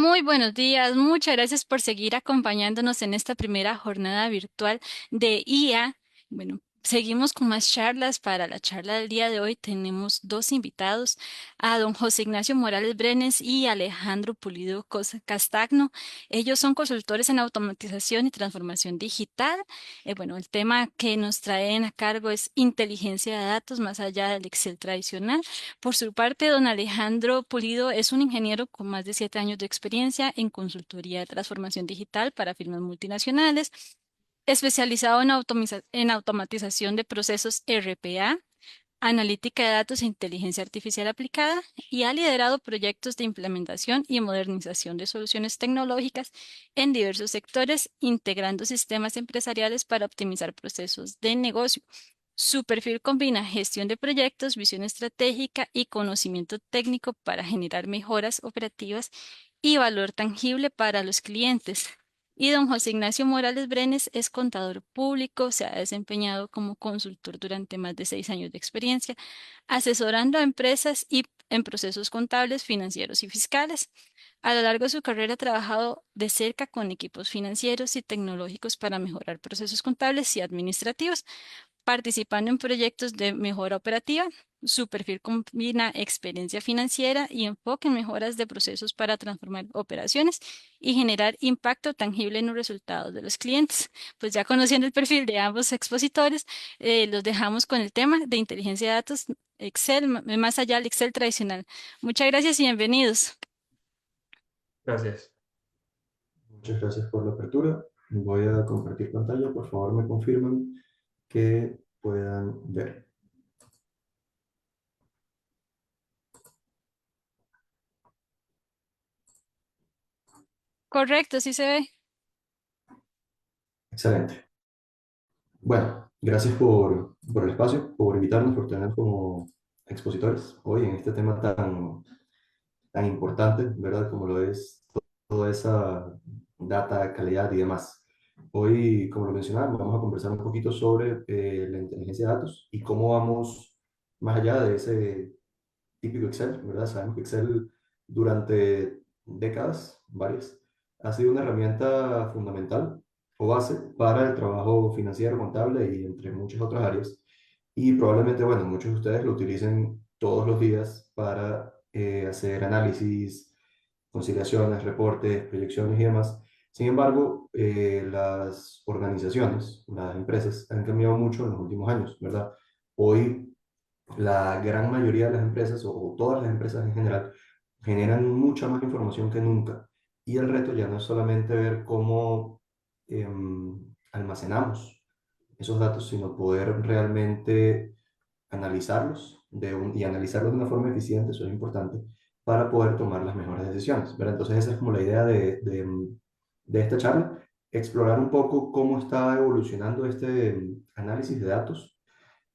Muy buenos días, muchas gracias por seguir acompañándonos en esta primera jornada virtual de IA. Bueno, seguimos con más charlas. Para la charla del día de hoy tenemos dos invitados, a don José Ignacio Morales Brenes y Alejandro Pulido Castagno. Ellos son consultores en automatización y transformación digital. El tema que nos traen a cargo es inteligencia de datos más allá del Excel tradicional. Por su parte, don Alejandro Pulido es un ingeniero con más de 7 años de experiencia en consultoría de transformación digital para firmas multinacionales, especializado en automatización de procesos RPA, analítica de datos e inteligencia artificial aplicada, y ha liderado proyectos de implementación y modernización de soluciones tecnológicas en diversos sectores, integrando sistemas empresariales para optimizar procesos de negocio. Su perfil combina gestión de proyectos, visión estratégica y conocimiento técnico para generar mejoras operativas y valor tangible para los clientes. Y don José Ignacio Morales Brenes es contador público, se ha desempeñado como consultor durante más de 6 años de experiencia, asesorando a empresas y en procesos contables, financieros y fiscales. A lo largo de su carrera ha trabajado de cerca con equipos financieros y tecnológicos para mejorar procesos contables y administrativos, participando en proyectos de mejora operativa. Su perfil combina experiencia financiera y enfoque en mejoras de procesos para transformar operaciones y generar impacto tangible en los resultados de los clientes. Pues ya conociendo el perfil de ambos expositores, los dejamos con el tema de inteligencia de datos, Excel, más allá del Excel tradicional. Muchas gracias y bienvenidos. Gracias. Muchas gracias por la apertura. Voy a compartir pantalla. Por favor, me confirman que puedan ver. Correcto, sí se ve. Excelente. Bueno, gracias por el espacio, por invitarnos, por tener como expositores hoy en este tema tan importante, ¿verdad? Como lo es toda esa data, calidad y demás. Hoy, como lo mencionaba, vamos a conversar un poquito sobre la inteligencia de datos y cómo vamos más allá de ese típico Excel, ¿verdad? Sabemos que Excel durante décadas, varias, ha sido una herramienta fundamental o base para el trabajo financiero, contable y entre muchas otras áreas. Y probablemente, bueno, muchos de ustedes lo utilicen todos los días para hacer análisis, conciliaciones, reportes, proyecciones y demás. Sin embargo, las organizaciones, las empresas han cambiado mucho en los últimos años, ¿verdad? Hoy la gran mayoría de las empresas o todas las empresas en general generan mucha más información que nunca. Y el reto ya no es solamente ver cómo almacenamos esos datos, sino poder realmente analizarlos y analizarlos de una forma eficiente, eso es importante, para poder tomar las mejores decisiones, ¿verdad? Entonces esa es como la idea de esta charla, explorar un poco cómo está evolucionando este análisis de datos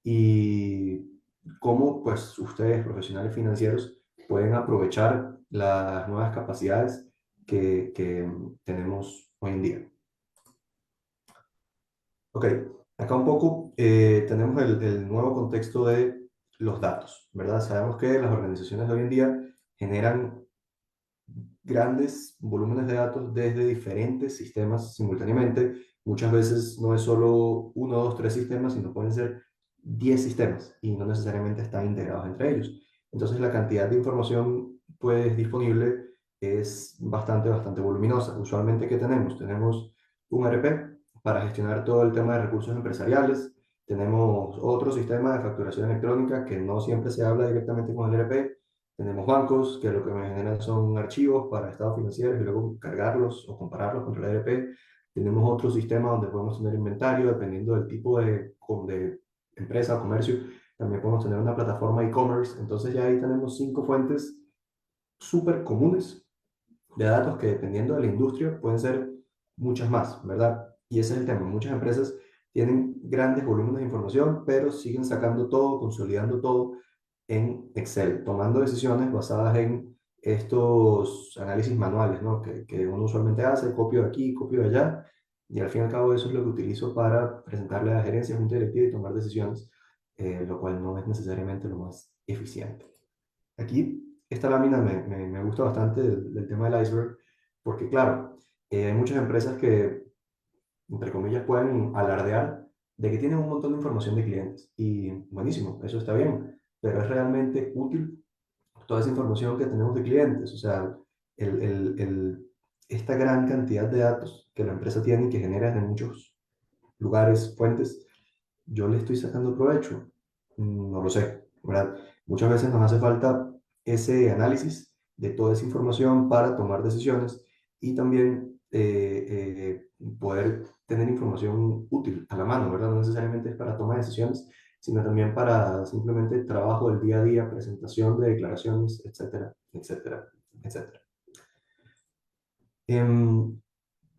y cómo pues ustedes, profesionales financieros, pueden aprovechar las nuevas capacidades que tenemos hoy en día. Ok, acá un poco tenemos el nuevo contexto de los datos, ¿verdad? Sabemos que las organizaciones de hoy en día generan grandes volúmenes de datos desde diferentes sistemas simultáneamente. Muchas veces no es solo uno, dos, tres sistemas, sino pueden ser 10 sistemas y no necesariamente están integrados entre ellos. Entonces la cantidad de información pues disponible es bastante voluminosa. Usualmente, ¿qué tenemos? Tenemos un ERP para gestionar todo el tema de recursos empresariales. Tenemos otro sistema de facturación electrónica que no siempre se habla directamente con el ERP. Tenemos bancos que lo que me generan son archivos para estados financieros y luego cargarlos o compararlos contra el ERP. Tenemos otro sistema donde podemos tener inventario dependiendo del tipo de empresa o comercio. También podemos tener una plataforma e-commerce. Entonces ya ahí tenemos 5 fuentes súper comunes de datos que dependiendo de la industria pueden ser muchas más, ¿verdad? Y ese es el tema. Muchas empresas tienen grandes volúmenes de información, pero siguen sacando todo, consolidando todo en Excel, tomando decisiones basadas en estos análisis manuales, ¿no? Que uno usualmente hace, copio de aquí, copio de allá, y al fin y al cabo eso es lo que utilizo para presentarle a la gerencia, junta directiva y tomar decisiones, lo cual no es necesariamente lo más eficiente. Aquí, esta lámina me gusta bastante del tema del iceberg, porque claro, hay muchas empresas que, entre comillas, pueden alardear de que tienen un montón de información de clientes. Y buenísimo, eso está bien, pero es realmente útil toda esa información que tenemos de clientes. O sea, el, el, el- esta gran cantidad de datos que la empresa tiene y que genera de muchos lugares, fuentes, yo le estoy sacando provecho. No lo sé, ¿verdad? Muchas veces nos hace falta ese análisis de toda esa información para tomar decisiones y también poder tener información útil a la mano, ¿verdad? No necesariamente es para toma de decisiones, sino también para simplemente trabajo del día a día, presentación de declaraciones, etcétera, etcétera, etcétera. Em,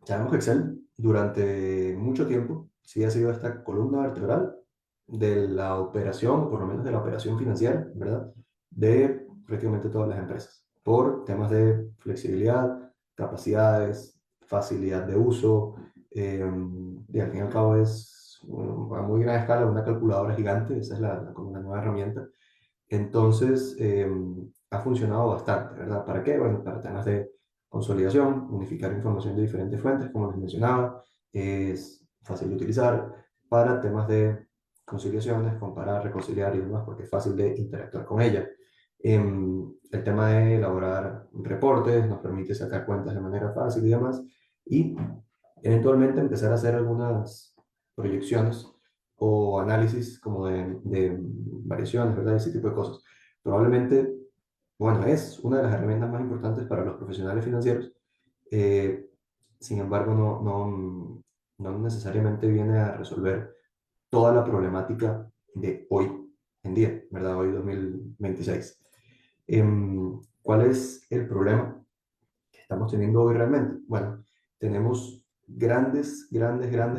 Sabemos que Excel durante mucho tiempo sí ha sido esta columna vertebral de la operación, o por lo menos de la operación financiera, ¿verdad? De prácticamente todas las empresas, por temas de flexibilidad, capacidades, facilidad de uso, y al fin y al cabo es a muy gran escala una calculadora gigante, esa es como la nueva herramienta. Entonces, ha funcionado bastante, ¿verdad? ¿Para qué? Bueno, para temas de consolidación, unificar información de diferentes fuentes, como les mencionaba, es fácil de utilizar para temas de conciliaciones, comparar, reconciliar y demás, porque es fácil de interactuar con ella. El tema de elaborar reportes nos permite sacar cuentas de manera fácil y demás, y eventualmente empezar a hacer algunas proyecciones o análisis como de variaciones, ¿verdad? Ese tipo de cosas. Probablemente, bueno, es una de las herramientas más importantes para los profesionales financieros. eh, Sin embargo, no necesariamente viene a resolver toda la problemática de hoy en día, ¿verdad? Hoy 2026. ¿Cuál es el problema que estamos teniendo hoy realmente? Bueno, tenemos grandes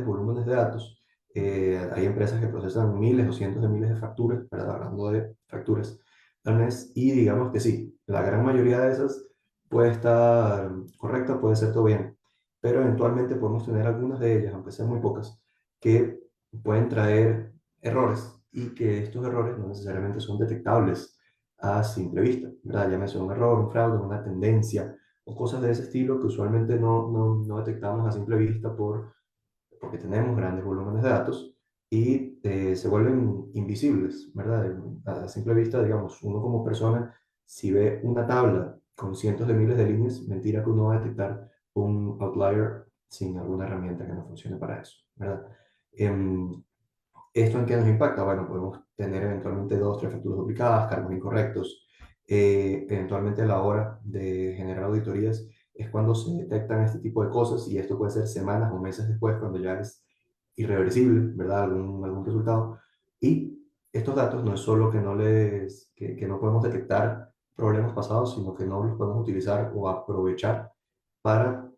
volúmenes de datos. Hay empresas que procesan miles o cientos de miles de facturas, ¿verdad? Hablando de facturas al mes, y digamos que sí, la gran mayoría de esas puede estar correcta, puede ser todo bien, pero eventualmente podemos tener algunas de ellas, aunque sean muy pocas, que pueden traer errores y que estos errores no necesariamente son detectables a simple vista, ¿verdad? Llámese un error, un fraude, una tendencia o cosas de ese estilo que usualmente no detectamos a simple vista porque tenemos grandes volúmenes de datos y se vuelven invisibles, ¿verdad? A simple vista, digamos, uno como persona, si ve una tabla con cientos de miles de líneas, mentira que uno va a detectar un outlier sin alguna herramienta que no funcione para eso, ¿verdad? Em, ¿Esto en qué nos impacta? Bueno, podemos tener eventualmente dos, tres facturas duplicadas, cargos incorrectos. Eventualmente a la hora de generar auditorías es cuando se detectan este tipo de cosas y esto puede ser semanas o meses después cuando ya es irreversible, ¿verdad? Algún resultado. Y estos datos no es solo que que no podemos detectar problemas pasados, sino que no los podemos utilizar o aprovechar para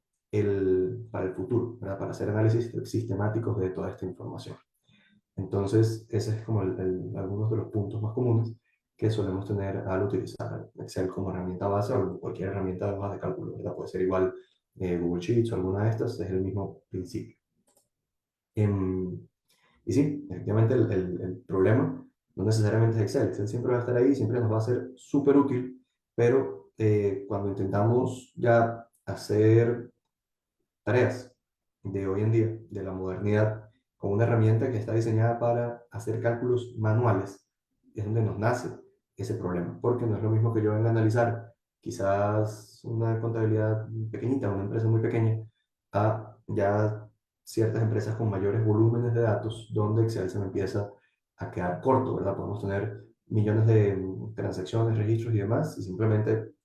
para el futuro, ¿verdad? Para hacer análisis sistemáticos de toda esta información. Entonces, ese es como algunos de los puntos más comunes que solemos tener al utilizar Excel como herramienta base o cualquier herramienta de hojas de cálculo, ¿verdad? Puede ser igual Google Sheets o alguna de estas, es el mismo principio. Em, y sí, efectivamente el problema no necesariamente es Excel. Excel siempre va a estar ahí, siempre nos va a ser súper útil, pero cuando intentamos ya hacer tareas de hoy en día, de la modernidad, con una herramienta que está diseñada para hacer cálculos manuales, es donde nos nace ese problema, porque no es lo mismo que yo venga a analizar quizás una contabilidad pequeñita, una empresa muy pequeña, a ya ciertas empresas con mayores volúmenes de datos, donde Excel se me empieza a quedar corto, ¿verdad? Podemos tener millones de transacciones, registros y demás, y simplemente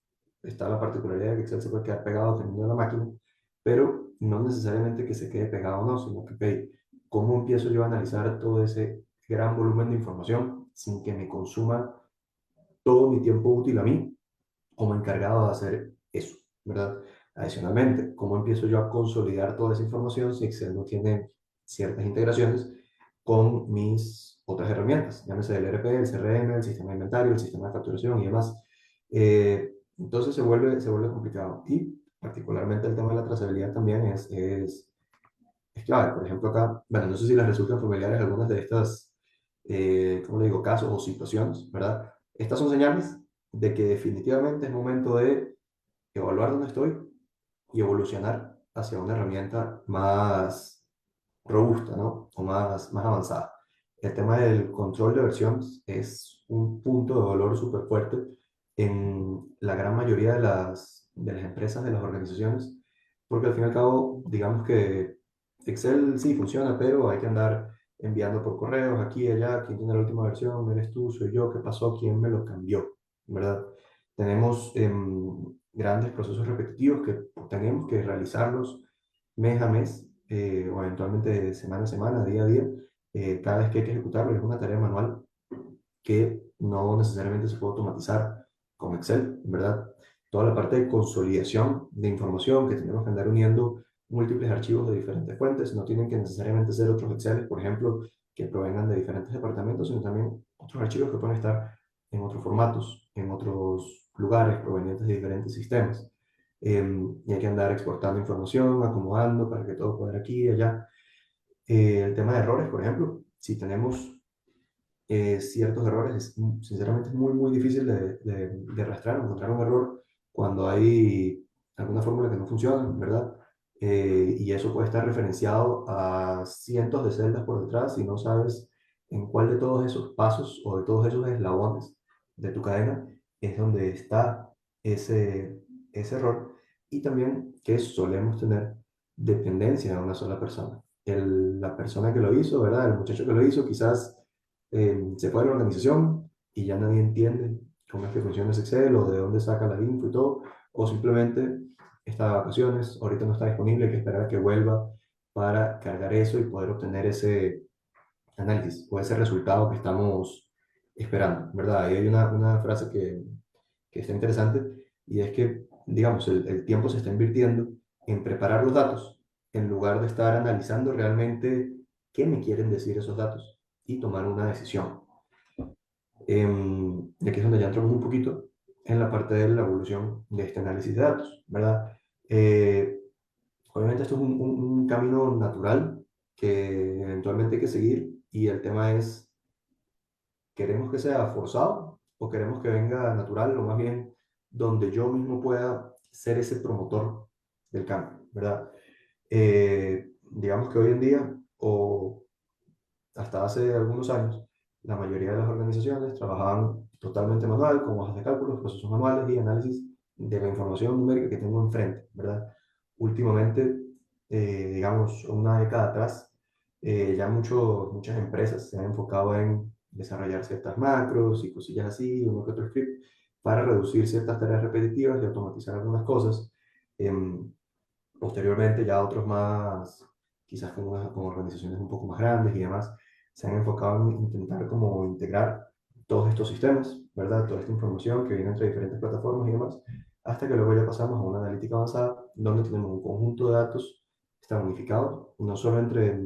está la particularidad de que Excel se puede quedar pegado teniendo la máquina, pero no necesariamente que se quede pegado o no, sino que, ok, ¿cómo empiezo yo a analizar todo ese gran volumen de información sin que me consuma todo mi tiempo útil a mí como encargado de hacer eso, ¿verdad? Adicionalmente, ¿cómo empiezo yo a consolidar toda esa información si Excel no tiene ciertas integraciones con mis otras herramientas? Llámese el ERP, el CRM, el sistema de inventario, el sistema de facturación y demás. Entonces se vuelve complicado. Y particularmente el tema de la trazabilidad también es clave. Por ejemplo, acá, bueno, no sé si les resultan familiares algunas de estas, ¿cómo le digo?, casos o situaciones, ¿verdad? Estas son señales de que definitivamente es momento de evaluar dónde estoy y evolucionar hacia una herramienta más robusta, ¿no? O más avanzada. El tema del control de versiones es un punto de dolor súper fuerte en la gran mayoría de las empresas, de las organizaciones, porque al fin y al cabo, digamos que Excel sí funciona, pero hay que andar enviando por correos aquí y allá, quién tiene la última versión, eres tú, soy yo, qué pasó, quién me lo cambió, ¿verdad? Tenemos grandes procesos repetitivos que tenemos que realizarlos mes a mes o eventualmente semana a semana, día a día, cada vez que hay que ejecutarlo. Es una tarea manual que no necesariamente se puede automatizar con Excel, ¿verdad? Toda la parte de consolidación de información que tenemos que andar uniendo múltiples archivos de diferentes fuentes, no tienen que necesariamente ser otros Excel, por ejemplo, que provengan de diferentes departamentos, sino también otros archivos que pueden estar en otros formatos, en otros lugares provenientes de diferentes sistemas. Y hay que andar exportando información, acomodando para que todo pueda aquí y allá. El tema de errores, por ejemplo, si tenemos ciertos errores, sinceramente es muy difícil de rastrear, encontrar un error cuando hay alguna fórmula que no funciona, ¿verdad? Y eso puede estar referenciado a cientos de celdas por detrás y no sabes en cuál de todos esos pasos o de todos esos eslabones de tu cadena es donde está ese error. Y también que solemos tener dependencia de una sola persona. La persona que lo hizo, ¿verdad? El muchacho que lo hizo, quizás se fue a la organización y ya nadie entiende cómo es que funciona ese Excel o de dónde saca la info y todo, o simplemente está de vacaciones, ahorita no está disponible, hay que esperar a que vuelva para cargar eso y poder obtener ese análisis o ese resultado que estamos esperando, ¿verdad? Y hay una frase que está interesante y es que, digamos, el tiempo se está invirtiendo en preparar los datos en lugar de estar analizando realmente qué me quieren decir esos datos y tomar una decisión. Y aquí es donde ya entramos un poquito en la parte de la evolución de este análisis de datos, ¿verdad? Eh, Obviamente esto es un camino natural que eventualmente hay que seguir y el tema es, ¿queremos que sea forzado o queremos que venga natural o más bien donde yo mismo pueda ser ese promotor del cambio, ¿verdad? Digamos que hoy en día o hasta hace algunos años, la mayoría de las organizaciones trabajaban totalmente manual, con hojas de cálculo, procesos manuales y análisis de la información numérica que tengo enfrente, ¿verdad? Últimamente, digamos, una década atrás, ya muchas empresas se han enfocado en desarrollar ciertas macros y cosillas así, uno que otro script, para reducir ciertas tareas repetitivas y automatizar algunas cosas. Em, Posteriormente, ya otros más, quizás con organizaciones un poco más grandes y demás, se han enfocado en intentar como integrar todos estos sistemas, ¿verdad? Toda esta información que viene entre diferentes plataformas y demás, hasta que luego ya pasamos a una analítica avanzada donde tenemos un conjunto de datos que está unificado, no solo entre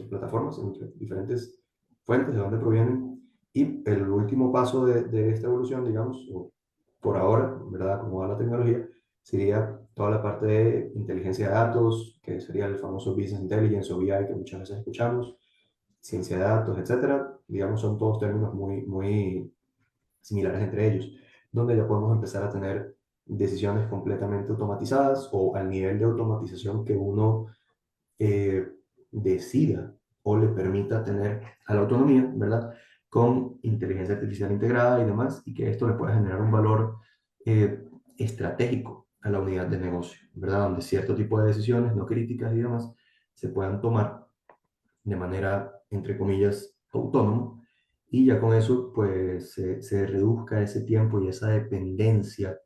plataformas, entre diferentes fuentes de donde provienen. Y el último paso de esta evolución, digamos, o por ahora, ¿verdad? Como va la tecnología, sería toda la parte de inteligencia de datos, que sería el famoso Business Intelligence o BI que muchas veces escuchamos, ciencia de datos, etcétera. Digamos, son todos términos muy similares entre ellos, donde ya podemos empezar a tener decisiones completamente automatizadas o al nivel de automatización que uno eh, decida o le permita tener a la autonomía, ¿verdad? Con inteligencia artificial integrada y demás, y que esto le pueda generar un valor eh, estratégico a la unidad de negocio, ¿verdad? Donde cierto tipo de decisiones no críticas y demás se puedan tomar de manera, entre comillas, autónoma, y ya con eso, pues, se reduzca ese tiempo y esa dependencia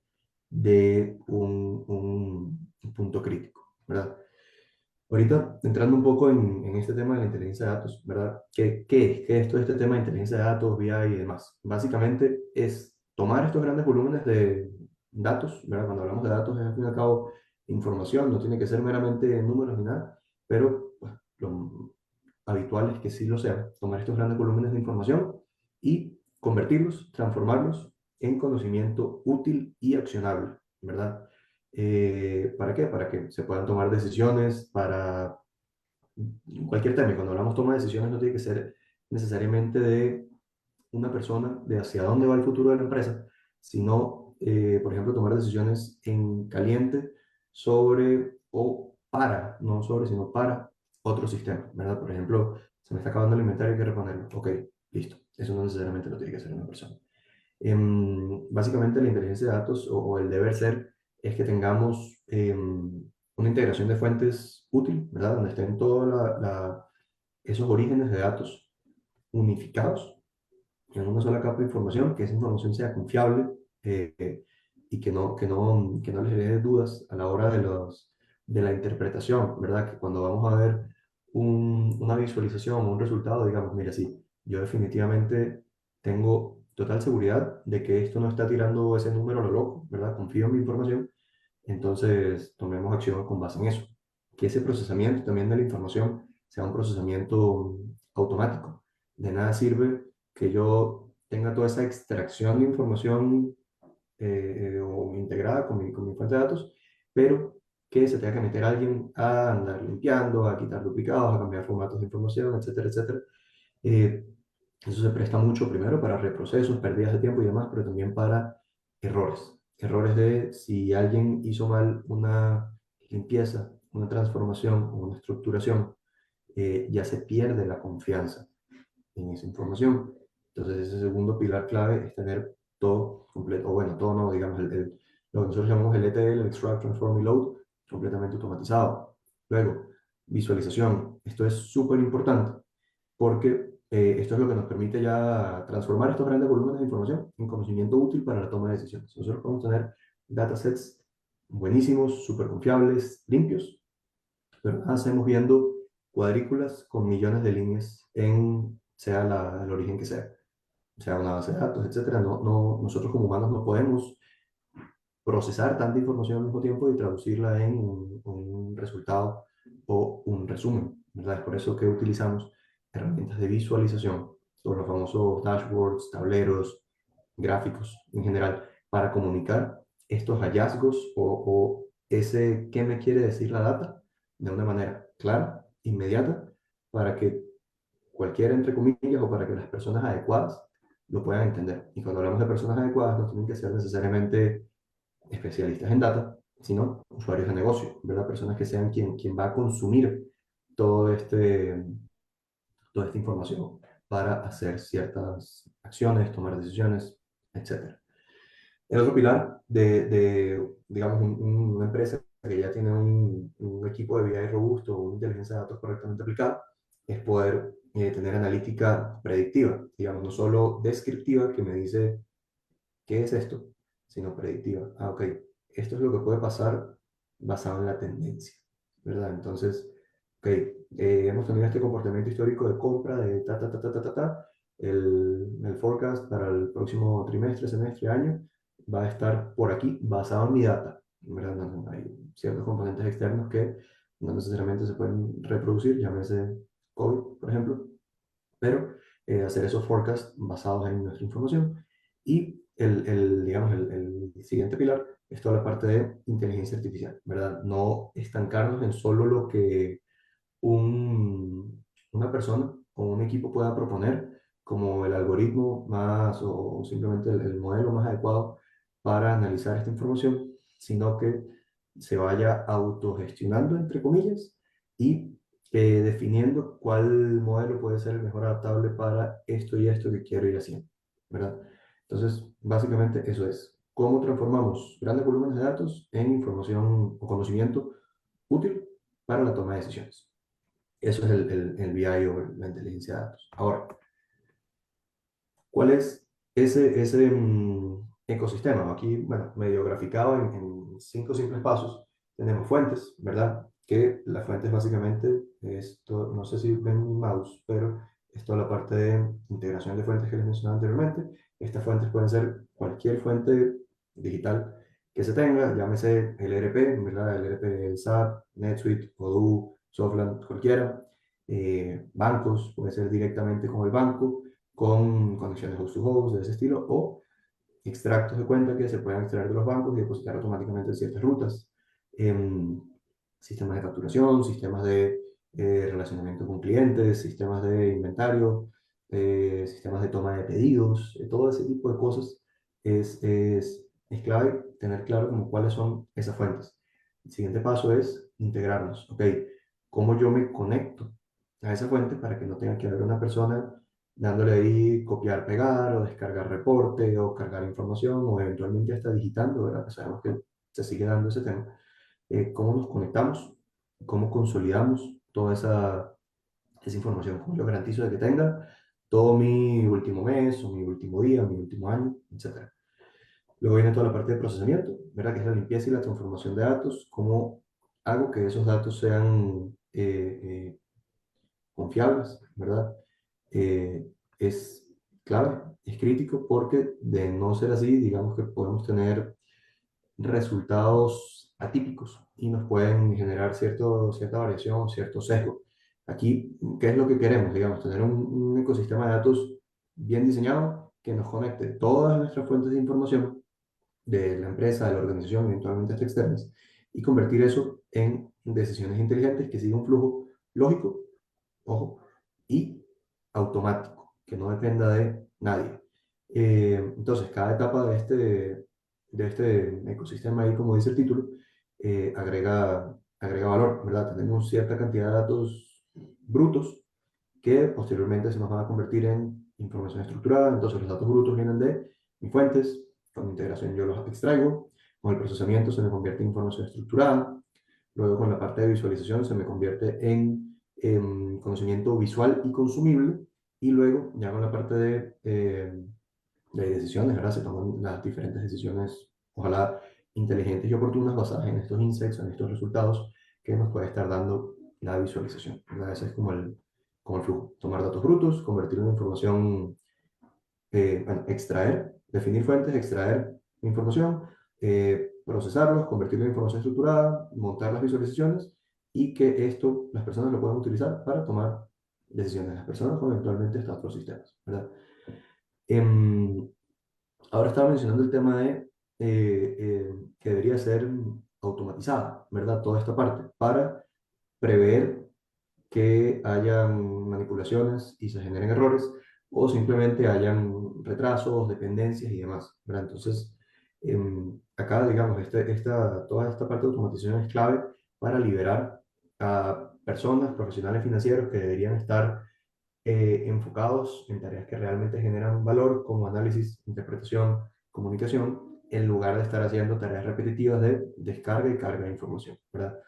de un punto crítico, ¿verdad? Ahorita, entrando un poco en este tema de la inteligencia de datos, ¿verdad? ¿Qué es todo este tema de inteligencia de datos, BI y demás? Básicamente es tomar estos grandes volúmenes de datos, ¿verdad? Cuando hablamos de datos es al fin y al cabo información, no tiene que ser meramente números ni nada, pero pues, lo habitual es que sí lo sea, tomar estos grandes volúmenes de información y convertirlos, transformarlos en conocimiento útil y accionable, ¿verdad? ¿Para qué? Para que se puedan tomar decisiones para cualquier tema. Y cuando hablamos toma de decisiones no tiene que ser necesariamente de una persona, de hacia dónde va el futuro de la empresa, sino, por ejemplo, tomar decisiones en caliente sobre o para, no sobre, sino para otro sistema, ¿verdad? Por ejemplo, se me está acabando el inventario, hay que reponerlo. Ok, listo. Eso no necesariamente lo tiene que hacer una persona. Básicamente la inteligencia de datos o el deber ser es que tengamos una integración de fuentes útil, ¿verdad? Donde estén todos esos orígenes de datos unificados en una sola capa de información, que esa información sea confiable y que no les genere dudas a la hora de la interpretación, ¿verdad? Que cuando vamos a ver una visualización o un resultado, digamos, mira, sí, yo definitivamente tengo total seguridad de que esto no está tirando ese número a lo loco, ¿verdad? Confío en mi información, entonces tomemos acción con base en eso. Que ese procesamiento también de la información sea un procesamiento automático. De nada sirve que yo tenga toda esa extracción de información o integrada con mi fuente de datos, pero que se tenga que meter alguien a andar limpiando, a quitar duplicados, a cambiar formatos de información, etcétera, etcétera. Eh, Eso se presta mucho primero para reprocesos, pérdidas de tiempo y demás, pero también para errores. Errores de si alguien hizo mal una limpieza, una transformación o una estructuración, ya se pierde la confianza en esa información. Entonces, ese segundo pilar clave es tener todo completo, o bueno, todo no, digamos, lo que nosotros llamamos el ETL, el Extract, Transform y Load, completamente automatizado. Luego, visualización. Esto es súper importante porque esto es lo que nos permite ya transformar estos grandes volúmenes de información en conocimiento útil para la toma de decisiones. Nosotros podemos tener datasets buenísimos, súper confiables, limpios, pero nada hacemos viendo cuadrículas con millones de líneas en sea el origen que sea una base de datos, etcétera. Nosotros como humanos no podemos procesar tanta información al mismo tiempo y traducirla en un resultado o un resumen, ¿verdad? Es por eso que utilizamos herramientas de visualización, todos los famosos dashboards, tableros, gráficos en general, para comunicar estos hallazgos o ese qué me quiere decir la data de una manera clara, inmediata, para que cualquiera, entre comillas, o para que las personas adecuadas lo puedan entender. Y cuando hablamos de personas adecuadas, no tienen que ser necesariamente especialistas en data, sino usuarios de negocio, ¿verdad? Personas que sean quien va a consumir todo toda esta información para hacer ciertas acciones, tomar decisiones, etcétera. El otro pilar digamos, una empresa que ya tiene un equipo de BI robusto o una inteligencia de datos correctamente aplicada es poder tener analítica predictiva, digamos, no solo descriptiva, que me dice ¿qué es esto? Sino predictiva. Ah, ok, esto es lo que puede pasar basado en la tendencia, ¿verdad? Entonces, ok, hemos tenido este comportamiento histórico de compra de ta, ta, ta, ta, ta, ta, ta. El forecast para el próximo trimestre, semestre, año, va a estar por aquí basado en mi data, ¿verdad? Hay ciertos componentes externos que no necesariamente se pueden reproducir, llámese COVID, por ejemplo, pero hacer esos forecasts basados en nuestra información. Y digamos, el siguiente pilar es toda la parte de inteligencia artificial, ¿verdad? No estancarnos en solo lo que una persona o un equipo pueda proponer como el algoritmo más o simplemente el modelo más adecuado para analizar esta información, sino que se vaya autogestionando, entre comillas, y definiendo cuál modelo puede ser el mejor adaptable para esto y esto que quiero ir haciendo, ¿verdad? Entonces, básicamente eso es cómo transformamos grandes volúmenes de datos en información o conocimiento útil para la toma de decisiones. Eso es el BI o la inteligencia de datos. Ahora, ¿cuál es ese ecosistema? Aquí, bueno, medio graficado en cinco simples pasos. Tenemos fuentes, ¿verdad? Que las fuentes básicamente, esto, no sé si ven mi mouse, pero es toda la parte de integración de fuentes que les mencionaba anteriormente. Estas fuentes pueden ser cualquier fuente digital que se tenga, llámese el ERP, ¿verdad? El ERP del SAP, NetSuite, Odoo, Softland, cualquiera. Bancos, puede ser directamente con el banco con conexiones host to host de ese estilo o extractos de cuenta que se puedan extraer de los bancos y depositar automáticamente en ciertas rutas. Em, Sistemas de facturación, sistemas de relacionamiento con clientes, sistemas de inventario, sistemas de toma de pedidos, todo ese tipo de cosas es clave tener claro como cuáles son esas fuentes. El siguiente paso es integrarnos. Ok, ¿cómo yo me conecto a esa fuente para que no tenga que haber una persona dándole ahí copiar, pegar o descargar reporte o cargar información o eventualmente hasta digitando, ¿verdad? Sabemos que se sigue dando ese tema. ¿Cómo nos conectamos? ¿Cómo consolidamos toda esa información? ¿Cómo yo garantizo de que tenga todo mi último mes o mi último día, mi último año, etcétera? Luego viene toda la parte de procesamiento, ¿verdad? Que es la limpieza y la transformación de datos. ¿Cómo hago que esos datos sean confiables, ¿verdad? Eh, es clave, es crítico porque de no ser así, digamos que podemos tener resultados atípicos y nos pueden generar cierta variación, cierto sesgo. Aquí, ¿qué es lo que queremos? Digamos, tener un ecosistema de datos bien diseñado que nos conecte todas nuestras fuentes de información de la empresa, de la organización, eventualmente hasta externas, y convertir eso en decisiones inteligentes que sigan un flujo lógico, ojo, y automático, que no dependa de nadie. Entonces, cada etapa de este ecosistema, ahí, como dice el título, agrega valor, ¿verdad? Tenemos cierta cantidad de datos brutos que posteriormente se nos van a convertir en información estructurada. Entonces, los datos brutos vienen de mis fuentes, con integración yo los extraigo, con el procesamiento se me convierte en información estructurada, luego con la parte de visualización se me convierte en conocimiento visual y consumible, y luego ya con la parte de decisiones, ¿verdad? Se toman las diferentes decisiones, ojalá inteligentes y oportunas, basadas en estos insights, en estos resultados que nos puede estar dando la visualización, ¿verdad? Ese es como el flujo. Tomar datos brutos, convertirlo en información, bueno, extraer, definir fuentes, extraer información, procesarlos, convertirlo en información estructurada, montar las visualizaciones y que esto las personas lo puedan utilizar para tomar decisiones. Las personas o eventualmente hasta otros sistemas, ¿verdad? Em, Ahora estaba mencionando el tema de que debería ser automatizada, ¿verdad? Toda esta parte para prever que hayan manipulaciones y se generen errores o simplemente hayan retrasos, dependencias y demás, ¿verdad? Entonces, acá, digamos, toda esta parte de automatización es clave para liberar a personas, profesionales financieros que deberían estar enfocados en tareas que realmente generan valor, como análisis, interpretación, comunicación, en lugar de estar haciendo tareas repetitivas de descarga y carga de información, ¿verdad?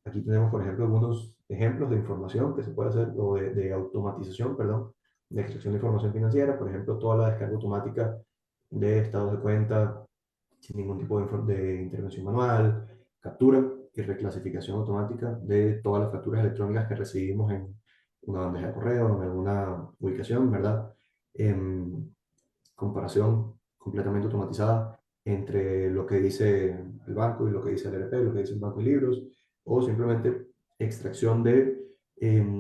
Aquí tenemos, por ejemplo, algunos ejemplos de información que se puede hacer, o de automatización, perdón, de extracción de información financiera, por ejemplo, toda la descarga automática de estados de cuenta sin ningún tipo de intervención manual, captura y reclasificación automática de todas las facturas electrónicas que recibimos en una bandeja de correo, en alguna ubicación, ¿verdad? En comparación completamente automatizada entre lo que dice el banco y lo que dice el ERP, lo que dice el banco y libros, o simplemente extracción de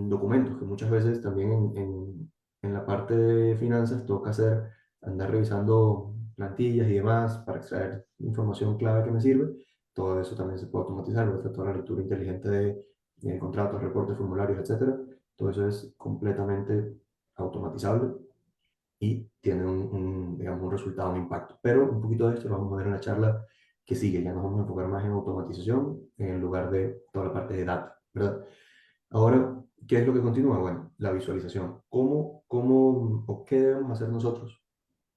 documentos, que muchas veces también en la parte de finanzas toca hacer, andar revisando plantillas y demás para extraer información clave que me sirve. Todo eso también se puede automatizar, ¿verdad? Toda la lectura inteligente de contratos, reportes, formularios, etcétera. Todo eso es completamente automatizable y tiene digamos, un resultado, un impacto. Pero un poquito de esto lo vamos a ver en la charla que sigue. Ya nos vamos a enfocar más en automatización en lugar de toda la parte de data, ¿verdad? Ahora, ¿qué es lo que continúa? Bueno, la visualización. ¿Cómo o qué debemos hacer nosotros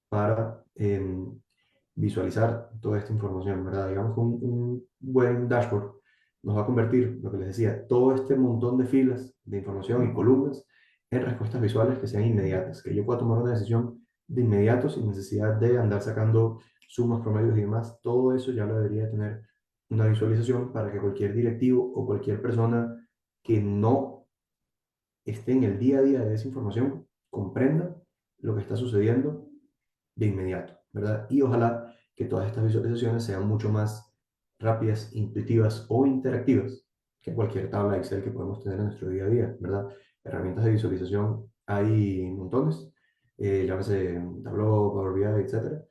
para visualizar toda esta información, ¿verdad? Digamos que un buen dashboard nos va a convertir, lo que les decía, todo este montón de filas de información y columnas en respuestas visuales que sean inmediatas, que yo pueda tomar una decisión de inmediato sin necesidad de andar sacando sumas, promedios y demás. Todo eso ya lo debería tener una visualización para que cualquier directivo o cualquier persona que no esté en el día a día de esa información comprenda lo que está sucediendo de inmediato, ¿verdad? Y ojalá que todas estas visualizaciones sean mucho más rápidas, intuitivas o interactivas que cualquier tabla Excel que podemos tener en nuestro día a día, ¿verdad? Herramientas de visualización hay montones, llámese Tableau, Power BI, etcétera.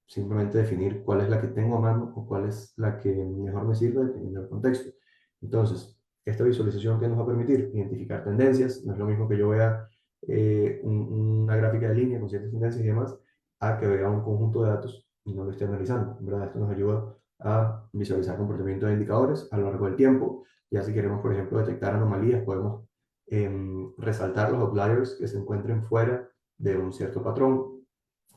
Simplemente definir cuál es la que tengo a mano o cuál es la que mejor me sirve dependiendo del contexto. Entonces, esta visualización que nos va a permitir identificar tendencias, no es lo mismo que yo vea una gráfica de línea con ciertas tendencias y demás, a que vea un conjunto de datos y no lo esté analizando, ¿verdad? Esto nos ayuda a visualizar comportamientos de indicadores a lo largo del tiempo. Ya si queremos, por ejemplo, detectar anomalías, podemos resaltar los outliers que se encuentren fuera de un cierto patrón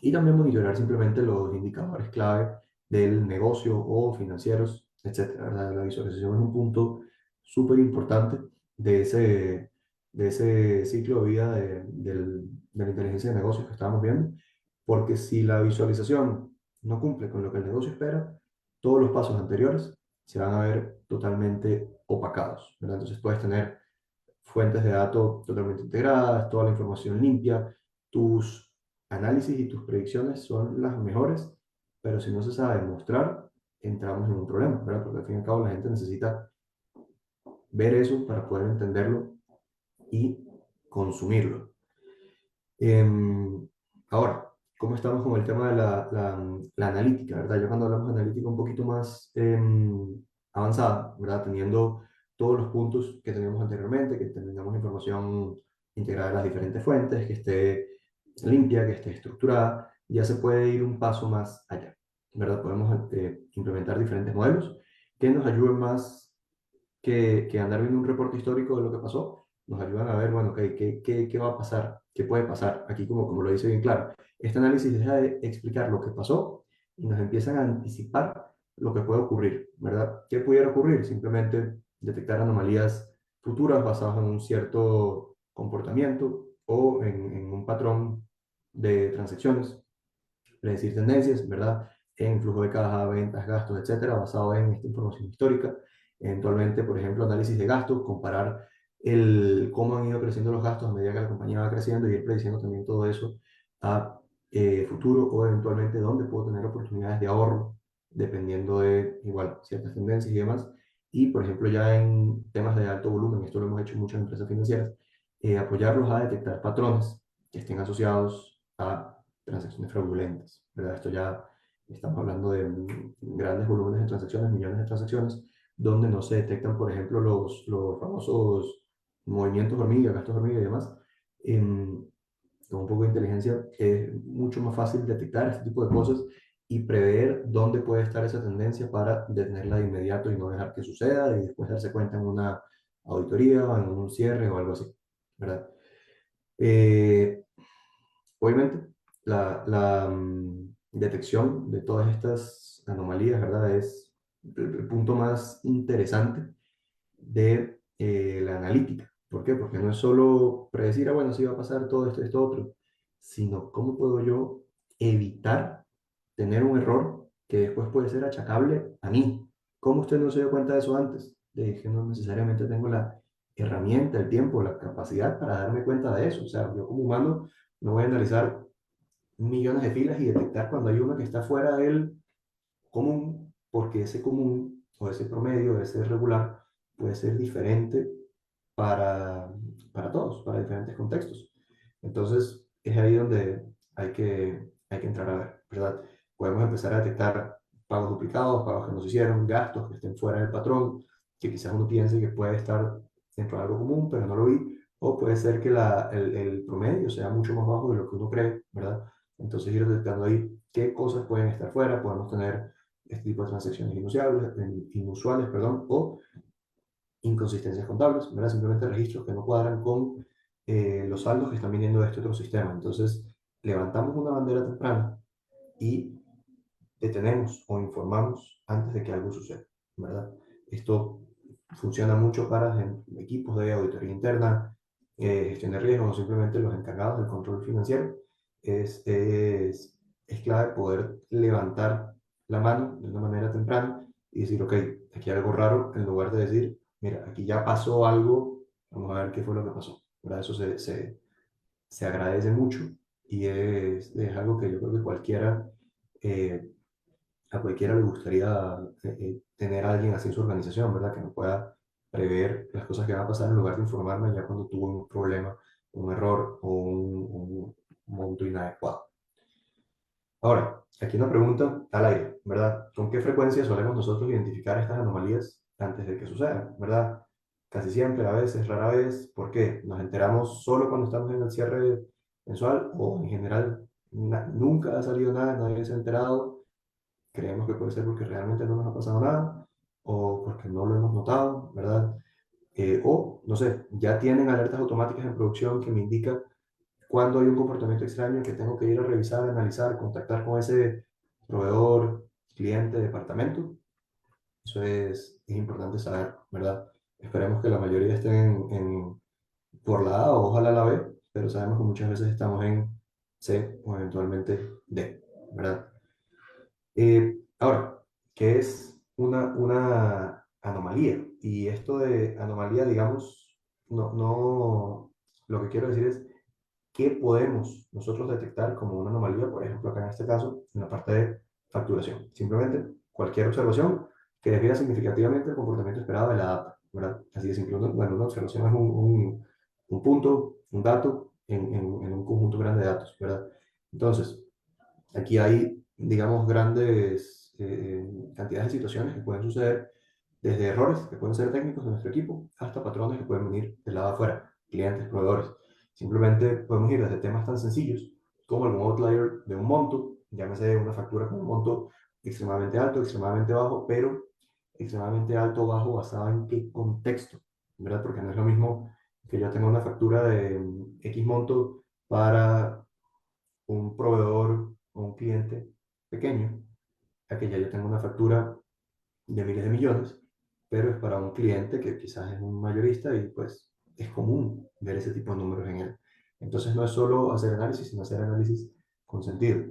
y también monitorear simplemente los indicadores clave del negocio o financieros, etcétera, ¿verdad? La visualización es un punto súper importante de ese ciclo de vida de la inteligencia de negocios que estábamos viendo, porque si la visualización no cumple con lo que el negocio espera, todos los pasos anteriores se van a ver totalmente opacados, ¿verdad? Entonces puedes tener fuentes de datos totalmente integradas, toda la información limpia, tus análisis y tus predicciones son las mejores, pero si no se sabe mostrar, entramos en un problema, ¿verdad? Porque al fin y al cabo la gente necesita ver eso para poder entenderlo y consumirlo. Em, Ahora, ¿cómo estamos con el tema de la analítica, verdad? Ya cuando hablamos de analítica un poquito más avanzada, ¿verdad? Teniendo todos los puntos que teníamos anteriormente, que tengamos información integrada de las diferentes fuentes, que esté limpia, que esté estructurada, ya se puede ir un paso más allá, ¿verdad? Podemos implementar diferentes modelos que nos ayuden más que andar viendo un reporte histórico de lo que pasó, nos ayudan a ver, bueno, qué va a pasar, qué puede pasar. Aquí, como lo dice bien claro, este análisis deja de explicar lo que pasó y nos empiezan a anticipar lo que puede ocurrir, ¿verdad? ¿Qué pudiera ocurrir? Simplemente detectar anomalías futuras basadas en un cierto comportamiento o en un patrón de transacciones, predecir tendencias, ¿verdad? En flujo de caja, ventas, gastos, etcétera, basado en esta información histórica. Eventualmente, por ejemplo, análisis de gastos, comparar cómo han ido creciendo los gastos a medida que la compañía va creciendo y ir prediciendo también todo eso a futuro o eventualmente dónde puedo tener oportunidades de ahorro dependiendo de igual ciertas tendencias y demás. Y, por ejemplo, ya en temas de alto volumen, esto lo hemos hecho mucho en empresas financieras, apoyarlos a detectar patrones que estén asociados a transacciones fraudulentas, ¿verdad? Esto ya estamos hablando de grandes volúmenes de transacciones, millones de transacciones, donde no se detectan, por ejemplo, los famosos movimientos hormiga, gastos hormiga y demás. Con un poco de inteligencia es mucho más fácil detectar este tipo de cosas y prever dónde puede estar esa tendencia para detenerla de inmediato y no dejar que suceda y después darse cuenta en una auditoría o en un cierre o algo así, ¿verdad? Eh, Obviamente, detección de todas estas anomalías, ¿verdad? Es el punto más interesante de la analítica. ¿Por qué? Porque no es solo predecir, ah, bueno, sí va a pasar todo esto, esto, otro, sino cómo puedo yo evitar tener un error que después puede ser achacable a mí. ¿Cómo usted no se dio cuenta de eso antes? De que no necesariamente tengo la herramienta, el tiempo, la capacidad para darme cuenta de eso. O sea, yo como humano no voy a analizar millones de filas y detectar cuando hay una que está fuera del común, porque ese común o ese promedio, ese regular, puede ser diferente para, para todos, para diferentes contextos. Entonces, es ahí donde hay que entrar a ver, ¿verdad? Podemos empezar a detectar pagos duplicados, pagos que no se hicieron, gastos que estén fuera del patrón, que quizás uno piense que puede estar dentro de algo común, pero no lo vi, o puede ser que el promedio sea mucho más bajo de lo que uno cree, ¿verdad? Entonces, ir detectando ahí qué cosas pueden estar fuera, podemos tener este tipo de transacciones inusuales, perdón, o inconsistencias contables, ¿verdad? Simplemente registros que no cuadran con los saldos que están viniendo de este otro sistema. Entonces, levantamos una bandera temprana y detenemos o informamos antes de que algo suceda, ¿verdad? Esto funciona mucho para equipos de auditoría interna, gestión de riesgos o simplemente los encargados del control financiero. Es clave poder levantar la mano de una manera temprana y decir, ok, aquí hay algo raro, en lugar de decir, mira, aquí ya pasó algo, vamos a ver qué fue lo que pasó, ¿verdad? Eso se agradece mucho y es algo que yo creo que eh, a cualquiera le gustaría tener a alguien así en su organización, ¿verdad? Que no pueda prever las cosas que van a pasar en lugar de informarme ya cuando tuvo un problema, un error o un monto inadecuado. Ahora, aquí una pregunta al aire, ¿verdad? ¿Con qué frecuencia solemos nosotros identificar estas anomalías antes de que sucedan, ¿verdad? Casi siempre, a veces, rara vez. ¿Por qué? ¿Nos enteramos solo cuando estamos en el cierre mensual o en general nunca ha salido nada, nadie se ha enterado? creemos que puede ser porque realmente no nos ha pasado nada o porque no lo hemos notado, ¿verdad? O, no sé, ya tienen alertas automáticas en producción que me indican cuando hay un comportamiento extraño que tengo que ir a revisar, analizar, contactar con ese proveedor, cliente, departamento. Eso es importante saber, ¿verdad? Esperemos que la mayoría estén por la A o ojalá la B, pero sabemos que muchas veces estamos en C o eventualmente D, ¿verdad? Ahora, ¿qué es una anomalía? Y esto de anomalía, digamos, lo que quiero decir es qué podemos nosotros detectar como una anomalía, por ejemplo, acá en este caso, en la parte de facturación. Simplemente cualquier observación que desvía significativamente el comportamiento esperado de la data, ¿verdad? Así de simple. Bueno, una observación es un punto, un dato en un conjunto grande de datos, ¿verdad? Entonces, aquí hay, digamos, grandes cantidades de situaciones que pueden suceder, desde errores que pueden ser técnicos de nuestro equipo hasta patrones que pueden venir del lado de afuera, clientes, proveedores. Simplemente podemos ir desde temas tan sencillos como algún outlier de un monto, llámese una factura con un monto extremadamente alto, extremadamente bajo, pero extremadamente alto o bajo basado en qué contexto, ¿verdad? Porque no es lo mismo que yo tenga una factura de X monto para un proveedor o un cliente pequeño, a que ya yo tengo una factura de miles de millones, pero es para un cliente que quizás es un mayorista y pues es común ver ese tipo de números en él. Entonces no es solo hacer análisis, sino hacer análisis con sentido.